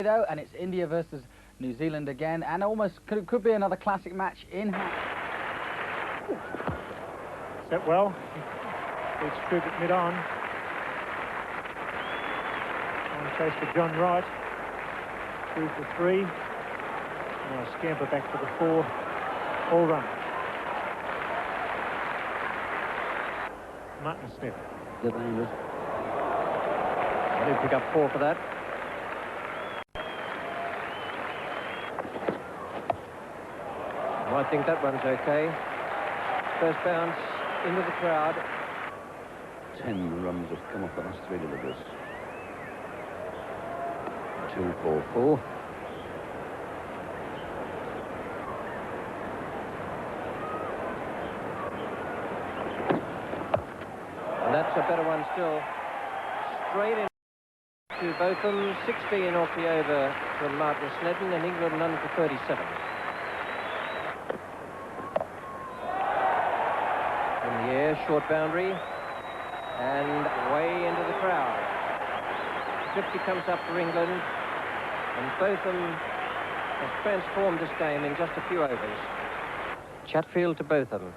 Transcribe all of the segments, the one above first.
And it's India versus New Zealand again, and almost could be another classic match in hand. Set well. It's Troop at mid-on. On chase for John Wright. Through for 3. Now scamper back for the 4. All run. Martin Smith. Left-handed. He'll pick up 4 for that. I think that one's okay. First bounce into the crowd. 10 runs have come off the last 3 deliveries. 2, 4, 4. And that's a better one still. Straight in to Botham. 16 off the over from Martin Snedden, and England none for 37. Short boundary and way into the crowd. 50 comes up for England, and Botham has transformed this game in just a few overs. Chatfield to Botham,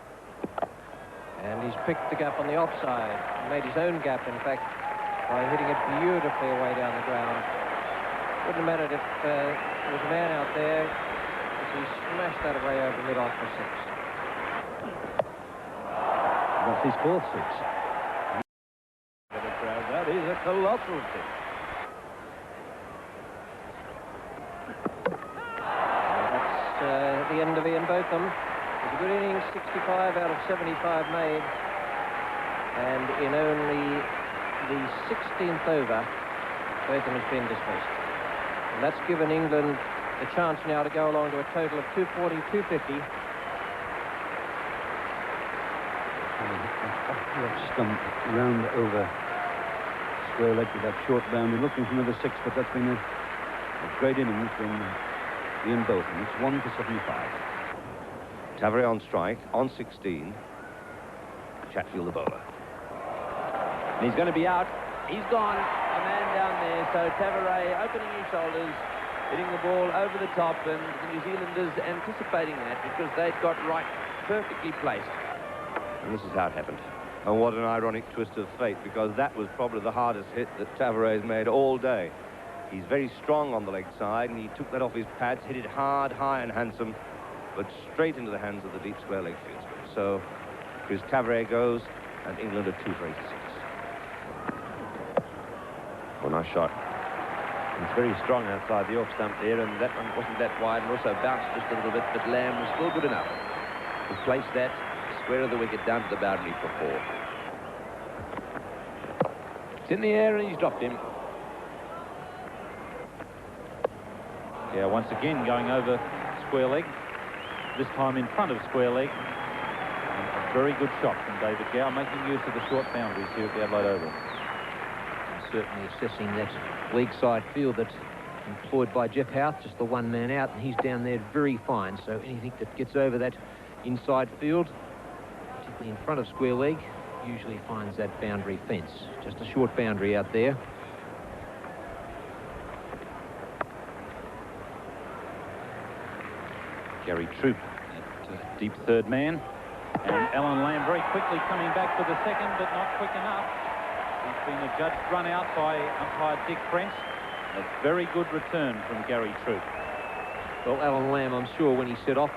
and he's picked the gap on the offside, made his own gap in fact by hitting it beautifully away down the ground. Wouldn't have mattered if there was a man out there, as he smashed that away over mid-off for 6. That's his 4th 6. That is a colossal 6. That's the end of Ian Botham. It was a good innings, 65 out of 75 made. And in only the 16th over, Botham has been dismissed. And that's given England the chance now to go along to a total of 240, 250. Stump round over square leg with that short boundary, looking for another 6, but that's been a great innings from Ian Botham. It's 1 for 75. Tavare on strike, on 16. Chatfield the bowler. And he's going to be out. He's gone. A man down there. So Tavare opening his shoulders, hitting the ball over the top, and the New Zealanders anticipating that because they'd got Wright perfectly placed. And this is how it happened. And what an ironic twist of fate, because that was probably the hardest hit that Tavares made all day. He's very strong on the leg side, and he took that off his pads, hit it hard, high and handsome, but straight into the hands of the deep square leg fieldsman. So Chris Tavare goes, and England are 2 for 86. Oh, nice shot. He's very strong outside the off stump there, and that one wasn't that wide, and also bounced just a little bit, but Lamb was still good enough to place that square of the wicket down to the boundary for 4. It's in the air and he's dropped him. Yeah, once again going over square leg, this time in front of square leg. And a very good shot from David Gow, making use of the short boundaries here at the Adelaide Oval. And certainly assessing that leg side field that's employed by Jeff Houth, just the one man out, and he's down there very fine. So anything that gets over that inside field, particularly in front of square leg, usually finds that boundary fence. Just a short boundary out there. Gary Troop at deep third man. And Alan Lamb very quickly coming back for the second, but not quick enough. He's been adjudged run out by umpire Dick French. A very good return from Gary Troop. Well, Alan Lamb, I'm sure when he set off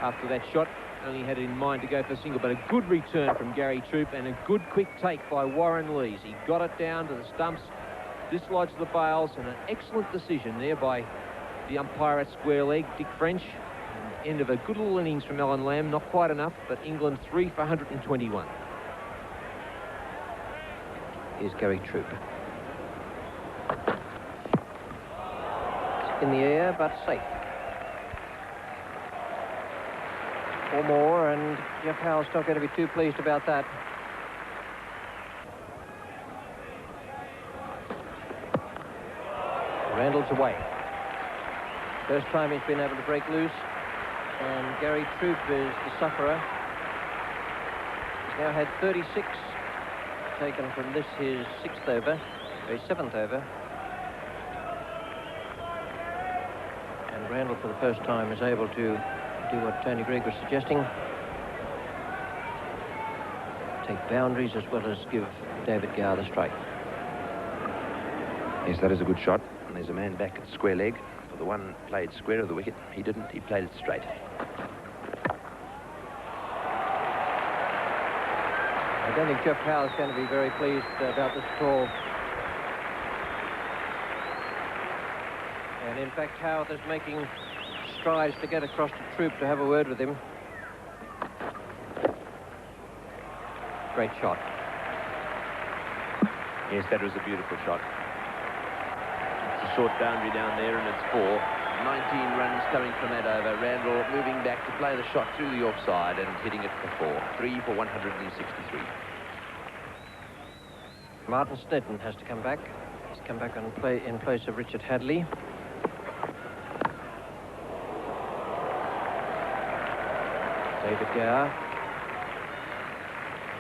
after that shot, only had it in mind to go for a single, but a good return from Gary Troop and a good quick take by Warren Lees. He got it down to the stumps, dislodged the bails, and an excellent decision there by the umpire at square leg, Dick French. And the end of a good little innings from Alan Lamb, not quite enough, but England 3 for 121. Here's Gary Troop. It's in the air, but safe. 4 more, and Jeff Howe's not going to be too pleased about that. Randall's away. First time he's been able to break loose, and Gary Troop is the sufferer. He's now had 36 taken from this, his 6th over, his 7th over. And Randall, for the first time, is able to do what Tony Greig was suggesting. Take boundaries as well as give David Gower the strike. Yes, that is a good shot. And there's a man back at square leg. For the one played square of the wicket, he didn't. He played it straight. I don't think Jeff Howe is going to be very pleased about this at all. And in fact, Howe is making strides to get across to Troop to have a word with him. Great shot. Yes, that was a beautiful shot. It's a short boundary down there, and it's 4. 19 runs coming from that over. Randall moving back to play the shot through the offside and hitting it for 4. 3 for 163. Martin Snedden has to come back. He's come back and play in place of Richard Hadley. David Gower.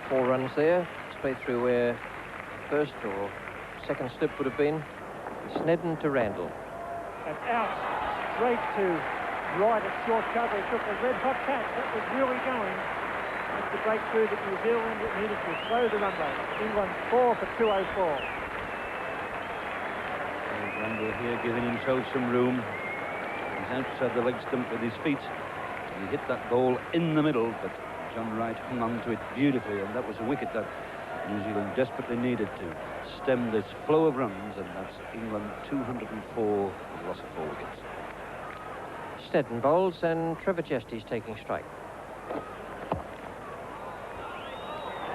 4 runs there. It's played through where first or second slip would have been. Snedden to Randall. And out straight to right at short cover. He took a red-hot catch. That was really going. That's the breakthrough that New Zealand needed to slow the run rate. England 4 for 204. Randall here giving himself some room. He's outside the leg stump with his feet. He hit that ball in the middle, but John Wright hung on to it beautifully, and that was a wicket that New Zealand desperately needed to stem this flow of runs, and that's England 204 with loss of 4 wickets. Snedden bowls, and Trevor Jesty's taking strike.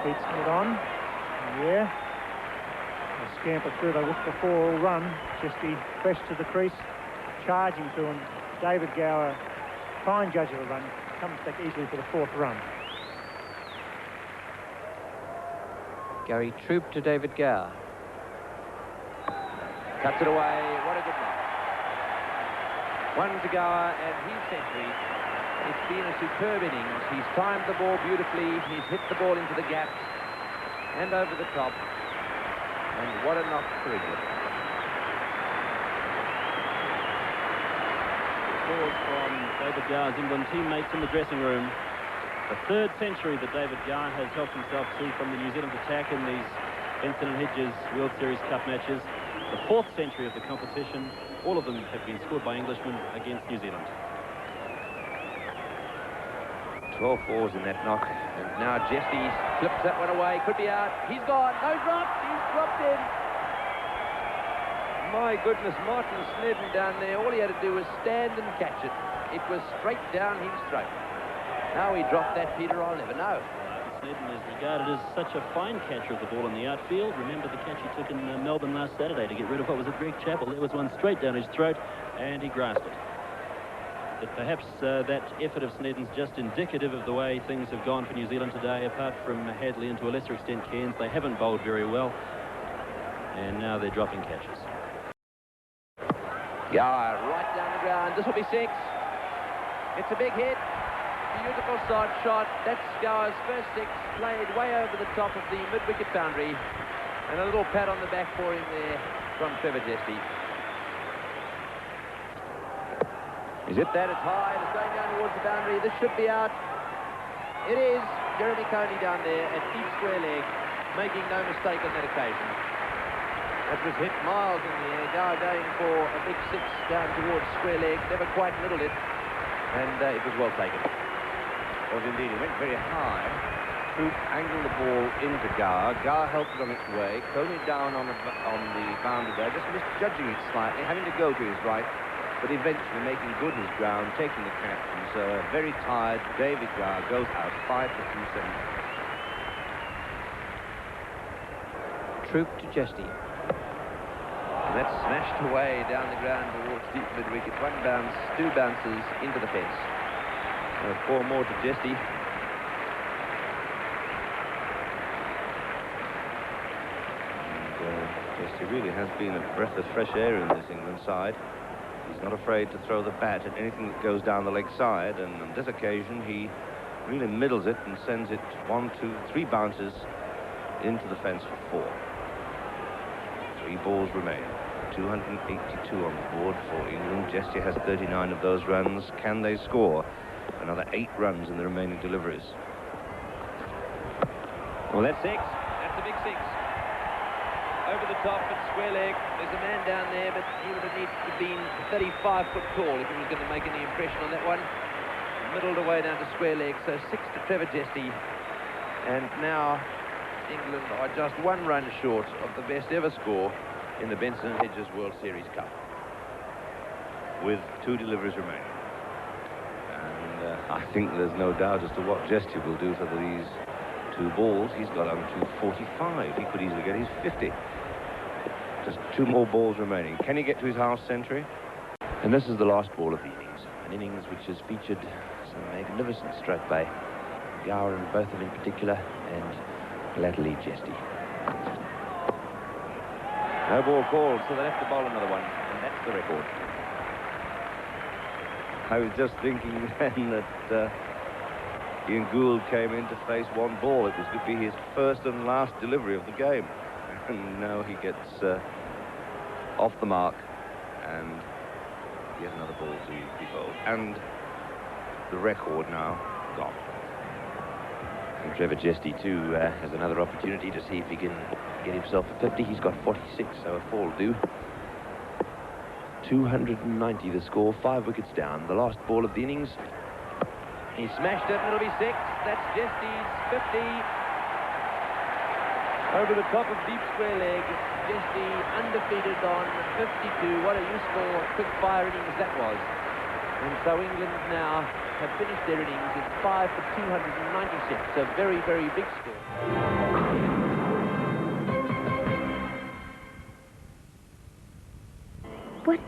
Beats it on. Yeah. They scamper through. They look for 4 all run. Jesty fresh to the crease, charging to him. David Gower, fine judge of the run, comes back easily for the 4th run. Gary Troop to David Gower. Cuts it away. What a good knock. 1 to Gower and his century. It's been a superb innings. He's timed the ball beautifully. He's hit the ball into the gap and over the top. And what a knock for England. Applause from David Gower's England teammates in the dressing room. The 3rd century that David Gower has helped himself to from the New Zealand attack in these Benson and Hedges World Series Cup matches. The 4th century of the competition. All of them have been scored by Englishmen against New Zealand. 12 fours in that knock. And now Jesty flips that one away. Could be out. He's gone. No drop. He's dropped in. My goodness, Martin Snedden down there. All he had to do was stand and catch it. It was straight down his throat. How he dropped that, Peter, I'll never know. Snedden is regarded as such a fine catcher of the ball in the outfield. Remember the catch he took in Melbourne last Saturday to get rid of what was it, Greg Chappell. There was one straight down his throat, and he grasped it. But perhaps that effort of Snedden's just indicative of the way things have gone for New Zealand today. Apart from Hadley and to a lesser extent Cairns, they haven't bowled very well. And now they're dropping catches. Yeah, right down the ground. This will be 6. It's a big hit. Beautiful side shot. That's Gower's first 6, played way over the top of the mid-wicket boundary. And a little pat on the back for him there from Trevor Jesty. He's hit that. It's high. It's going down towards the boundary. This should be out. It is. Jeremy Coney down there at deep square leg, making no mistake on that occasion. That was hit miles in the air. Gower going for a big 6 down towards square leg. Never quite middled it. And it was well taken. It was indeed. It went very high. Troop angled the ball into Gower. Gower helped it on its way. Coney down on the boundary there, just misjudging it slightly, having to go to his right, but eventually making good his ground, taking the catch. He's very tired. David Gower goes out 5 for 270. Troop to Jesty. And that's smashed away down the ground towards deep mid-wicket. 1 bounce, 2 bounces into the fence. 4 more to Jesty. Jesty really has been a breath of fresh air in this England side. He's not afraid to throw the bat at anything that goes down the leg side, and on this occasion he really middles it and sends it 1, 2, 3 bounces into the fence for 4. 3 balls remain. 282 on the board for England. Jesty has 39 of those runs. Can they score another 8 runs in the remaining deliveries? Well, that's 6. That's a big 6. Over the top at square leg. There's a man down there, but he would have needed to have been 35 foot tall if he was going to make any impression on that one. Middled away down to square leg, so 6 to Trevor Jesty. And now England are just 1 run short of the best ever score in the Benson & Hedges World Series Cup. With 2 deliveries remaining. And I think there's no doubt as to what Jesty will do for these 2 balls. He's got on to 45. He could easily get his 50. Just 2 more balls remaining. Can he get to his half century? And this is the last ball of the innings. An innings which has featured some magnificent stroke by Gower and both of them in particular, and latterly Jesty. No ball called, so they'll have to bowl another one, and that's the record. I was just thinking then that Ian Gould came in to face 1 ball. It was going to be his first and last delivery of the game. And now he gets off the mark, and yet another ball to be bowled. And the record now gone. And Trevor Jesty, too, has another opportunity to see if he can get himself a 50. He's got 46, so a 4 will do. 290 the score, 5 wickets down. The last ball of the innings. He smashed it, and it'll be 6. That's Jesty's 50. Over the top of deep square leg, Jesty undefeated on 52. What a useful quick-fire innings that was. And so England now have finished their innings in 5 for 296. A very, very big score. What?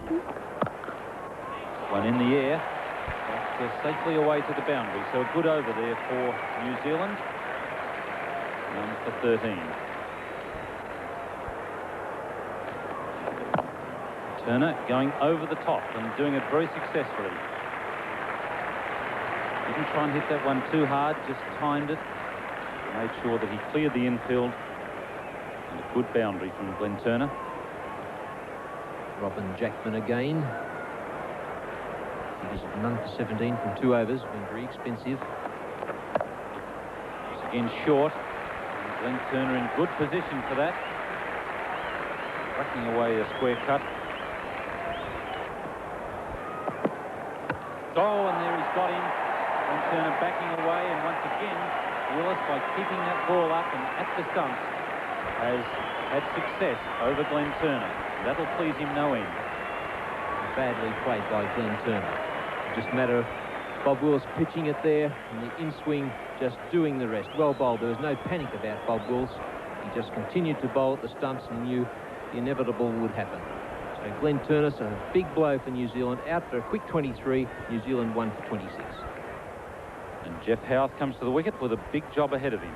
One in the air. That's safely away to the boundary. So a good over there for New Zealand. None for 13. Turner going over the top and doing it very successfully. Didn't try and hit that one too hard, just timed it. Made sure that he cleared the infield. And a good boundary from Glenn Turner. Robin Jackman again. He was none for 17 from 2 overs, been very expensive. He's again short. And Glenn Turner in good position for that. Racking away a square cut. Oh, and there he's got him. Glenn Turner backing away, and once again, Willis, by keeping that ball up and at the stumps, has had success over Glenn Turner. That'll please him no end. Badly played by Glenn Turner. Just a matter of Bob Wills pitching it there, and the in-swing just doing the rest. Well bowled. There was no panic about Bob Wills. He just continued to bowl at the stumps and knew the inevitable would happen. So Glenn Turner, so a big blow for New Zealand, out for a quick 23. New Zealand 1 for 26. And Jeff Howarth comes to the wicket with a big job ahead of him.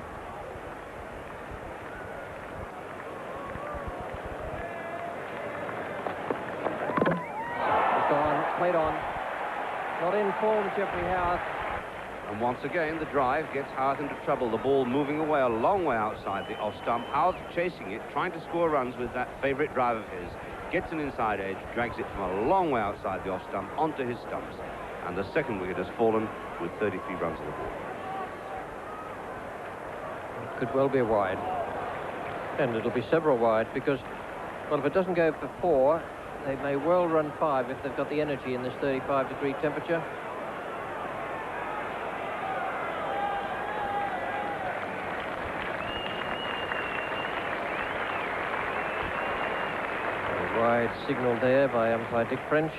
It's on, played on. Not in form, Jeffrey Howarth. And once again, the drive gets Howarth into trouble. The ball moving away a long way outside the off stump. Howarth chasing it, trying to score runs with that favourite drive of his. Gets an inside edge, drags it from a long way outside the off stump onto his stumps. And the second wicket has fallen with 33 runs on the board. It could well be a wide. And it'll be several wide because, well, if it doesn't go for 4, they may well run 5 if they've got the energy in this 35-degree temperature. A wide signal there by umpire Dick French.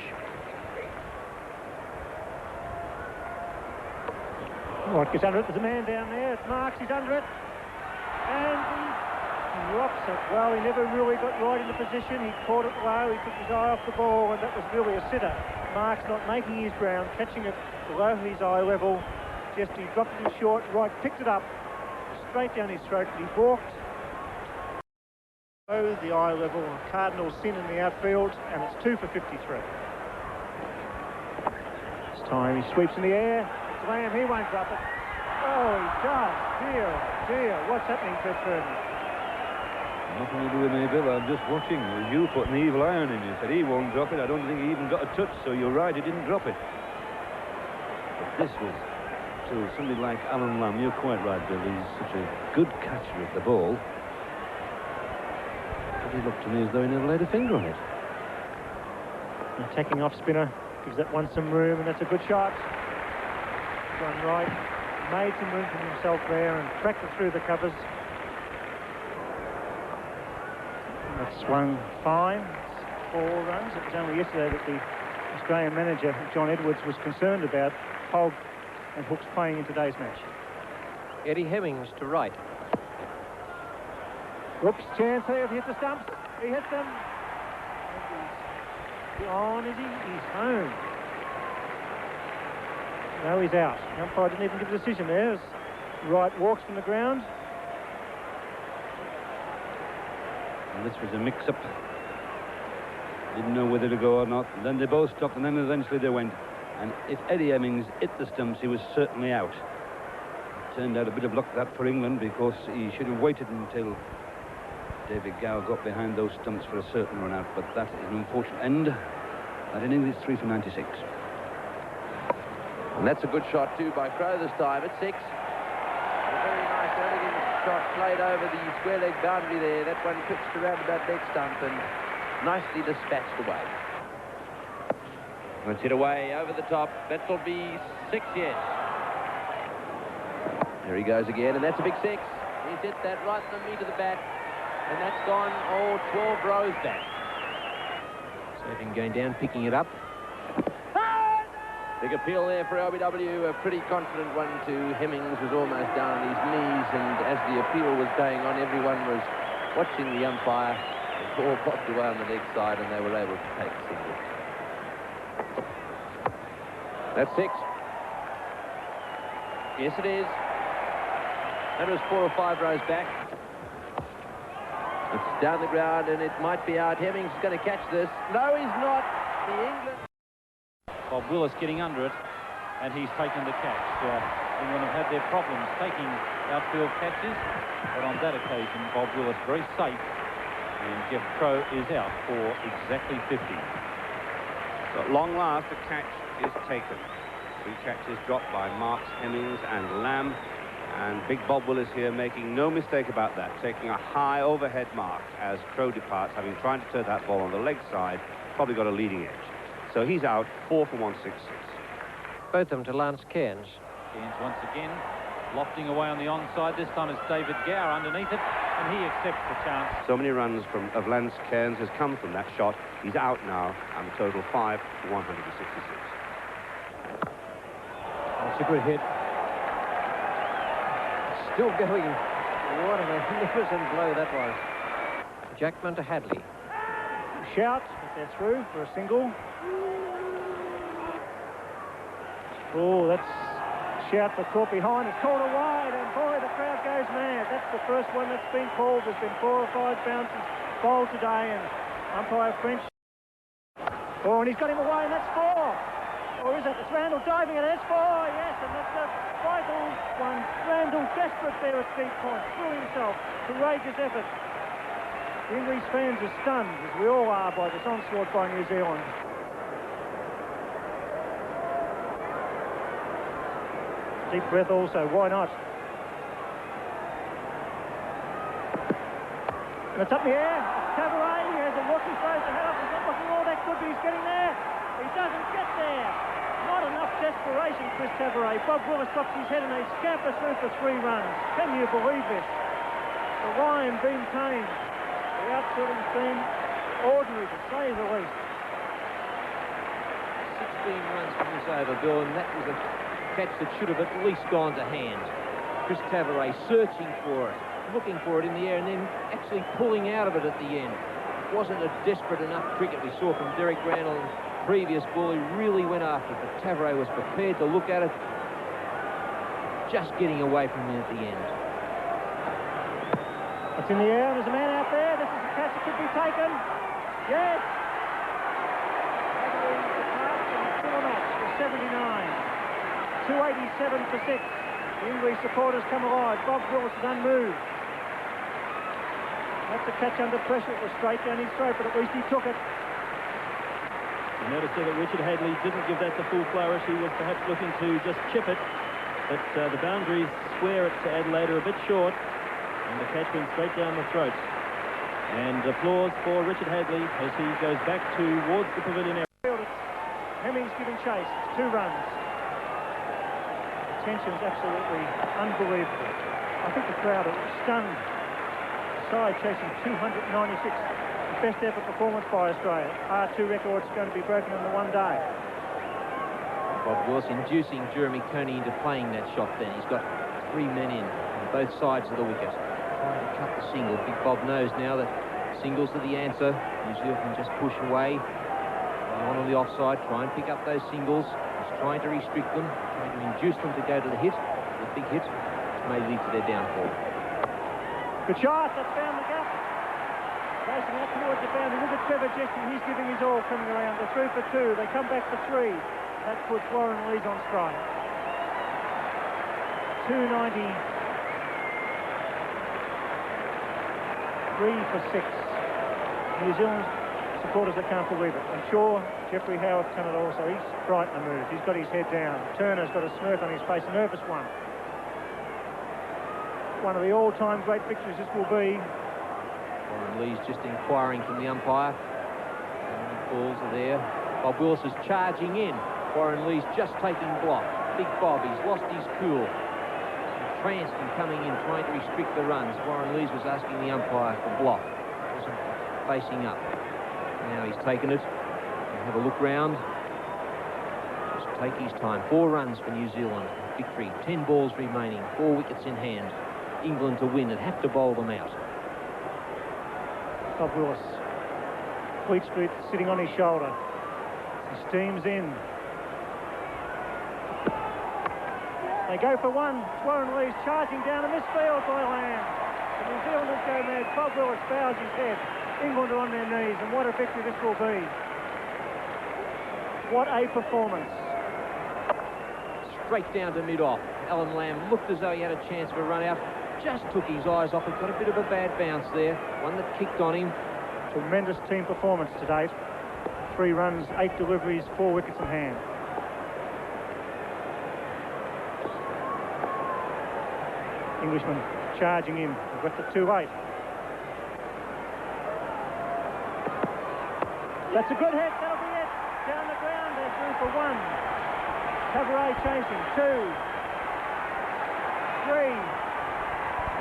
What gets under it? There's a man down there. It's Marks. He's under it. And he drops it. Well, he never really got right in the position. He caught it low. He took his eye off the ball, and that was really a sitter. Marks not making his ground, catching it below his eye level. Just he dropped it in short, right, picked it up straight down his throat. He walked below the eye level, and Cardinal sin in the outfield, and it's 2 for 53. This time he sweeps in the air. Slam, he won't drop it. Oh, he does. Dear, dear. What's happening, Fred Ferdinand? Nothing to do with me, Bill. I'm just watching. It was you putting the evil eye on him. You said he won't drop it. I don't think he even got a touch, so you're right, he didn't drop it. But this was to somebody like Alan Lamb. You're quite right, Bill. He's such a good catcher of the ball. But he looked to me as though he never laid a finger on it. Attacking off spinner gives that one some room, and that's a good shot. John Wright made some room for himself there and tracked it through the covers. And that swung fine. It's 4 runs. It was only yesterday that the Australian manager, John Edwards, was concerned about Hogg and Hooks playing in today's match. Eddie Hemmings to right. Whoops, chance here. He hit the stumps. He hits them. He's on, is he? He's home. No, he's out. The umpire didn't even give a decision there. As Wright walks from the ground. And this was a mix-up. Didn't know whether to go or not. And then they both stopped, and then eventually they went. And if Eddie Hemmings hit the stumps, he was certainly out. It turned out a bit of luck that for England, because he should have waited until David Gower got behind those stumps for a certain run out. But that is an unfortunate end. That inning is 3 for 96. And that's a good shot too by Crowe this time at 6. A very nice elegant shot played over the square leg boundary there. That one pitched around about leg stump and nicely dispatched away. Let's hit away over the top. That'll be 6, yes. There he goes again, and that's a big 6. He's hit that right in the meat of the bat, and that's gone 12 rows back. Saving going down, picking it up. Big appeal there for LBW, a pretty confident one to Hemmings, was almost down on his knees, and as the appeal was going on, everyone was watching the umpire. The ball popped away on the leg side, and they were able to take a single. That's 6. Yes, it is. That was 4 or 5 rows back. It's down the ground, and it might be out. Hemmings is going to catch this. No, he's not. The England... Bob Willis getting under it, and he's taken the catch. England have had their problems taking outfield catches, but on that occasion, Bob Willis very safe, and Jeff Crowe is out for exactly 50. So at long last, the catch is taken. 3 catches dropped by Marks, Hemmings and Lamb, and big Bob Willis here making no mistake about that, taking a high overhead mark as Crowe departs, having tried to turn that ball on the leg side, probably got a leading edge. So he's out, 4 for 166. Both of them to Lance Cairns. Cairns once again lofting away on the onside. This time it's David Gower underneath it, and he accepts the chance. So many runs of Lance Cairns has come from that shot. He's out now, and the total 5 for 166. That's a good hit. Still going. What a magnificent blow that was. Jackman to Hadley. Shout, but they're through for a single. Oh, that's a shout for caught behind. It's called a wide, and boy, the crowd goes mad. That's the first one that's been called. There's been 4 or 5 bounces bowled today, and umpire French. Oh, and he's got him away, and that's 4. Or is it? It's Randall diving, and it's 4, yes, and that's a vital one. Randall desperate there at deep point, threw himself, courageous effort. The English fans are stunned, as we all are, by this onslaught by New Zealand. Deep breath also, why not? And it's up in the air. Taveray, he has a look, he throws the head up. He's not looking all that good, but he's getting there. He doesn't get there. Not enough desperation, Chris Taveray. Bob Willis drops his head and they scamper through for 3 runs. Can you believe this? The lion being tamed. The outfielding's been ordinary, to say the least. 16 runs from this over, Bill, and that was a catch that should have at least gone to hand. Chris Taveray searching for it, looking for it in the air, and then actually pulling out of it at the end. It wasn't a desperate enough cricket we saw from Derek Randall in the previous ball. He really went after it, but Taveray was prepared to look at it, just getting away from him at the end. It's in the air, and there's a man out there. This is a catch that could be taken. Yes! Adelaide departs from full match for 79. 287 for 6. The English supporters come alive. Bob Willis is unmoved. That's a catch under pressure. It was straight down his throat, but at least he took it. You notice there that Richard Hadley didn't give that the full flourish. He was perhaps looking to just chip it, but the boundaries square it to Adelaide are a bit short, and the catch went straight down the throat. And applause for Richard Hadley as he goes back towards the pavilion area. Hemmings giving chase. It's 2 runs. The tension's absolutely unbelievable. I think the crowd are stunned. The side chasing 296. The best ever performance by Australia. R2 record's going to be broken in the one day. Bob Wills inducing Jeremy Coney into playing that shot then. He's got 3 men in on both sides of the wicket. Trying to cut the single. Big Bob knows now that singles are the answer. New Zealand can just push away. On the offside, try and pick up those singles. He's trying to restrict them, trying to induce them to go to the hit, the big hit, which may lead to their downfall. Good shot, that's found the gap. Racing out towards the boundary. Look at Trevor Jesse, he's giving his all coming around. They're 3 for 2, they come back for 3. That puts Warren Lees on strike. 290. 3 for 6. New Zealand supporters that can't believe it. I'm sure Jeffrey Howard can it also. He's frightened the move. He's got his head down. Turner's got a smirk on his face, a nervous one. One of the all-time great victories this will be. Warren Lees just inquiring from the umpire. And the balls are there. Bob Wills is charging in. Warren Lees just taking block. Big Bob, he's lost his cool. Cranston coming in, trying to restrict the runs. Warren Lees was asking the umpire for block. Wasn't facing up. Now he's taken it. He'll have a look round. Just take his time. 4 runs for New Zealand. Victory. 10 balls remaining. 4 wickets in hand. England to win and have to bowl them out. Bob Willis. Fleet Street sitting on his shoulder. He steams in. They go for 1. Warren Lees charging down a misfield by Lamb. The New Zealanders go mad. Bob Willis bows his head. England are on their knees, and what a victory this will be. What a performance. Straight down to mid-off. Alan Lamb looked as though he had a chance for a run out. Just took his eyes off it. Got a bit of a bad bounce there. One that kicked on him. Tremendous team performance to date. 3 runs, 8 deliveries, 4 wickets in hand. Englishman charging in. They've got the 2-8. That's a good hit. That'll be it. Down the ground. They're through for 1. Tavares chasing. 2, 3,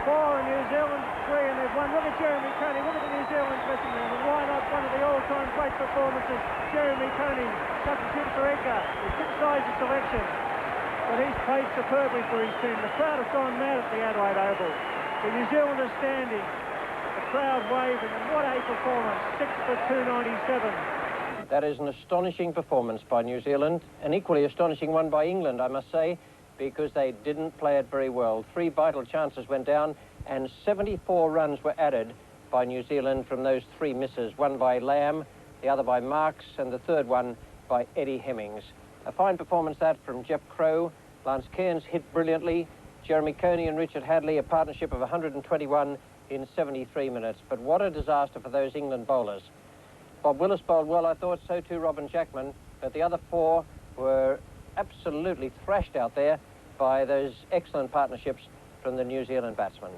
4 in New Zealand. 3 and they've won. Look at Jeremy Coney. Look at the New Zealand dressing room. And why not one of the all-time great performances? Jeremy Coney, substitute for Edgar. He criticised the selection, but he's played superbly for his team. The crowd has gone mad at the Adelaide Oval. The New Zealanders standing. The crowd waving, and what a performance, 6 for 297. That is an astonishing performance by New Zealand, an equally astonishing one by England, I must say, because they didn't play it very well. 3 vital chances went down, and 74 runs were added by New Zealand from those 3 misses, one by Lamb, the other by Marks, and the third one by Eddie Hemmings. A fine performance that from Jeff Crowe. Lance Cairns hit brilliantly. Jeremy Coney and Richard Hadley, a partnership of 121 in 73 minutes. But what a disaster for those England bowlers. Bob Willis bowled well, I thought, so too Robin Jackman, but the other 4 were absolutely thrashed out there by those excellent partnerships from the New Zealand batsmen.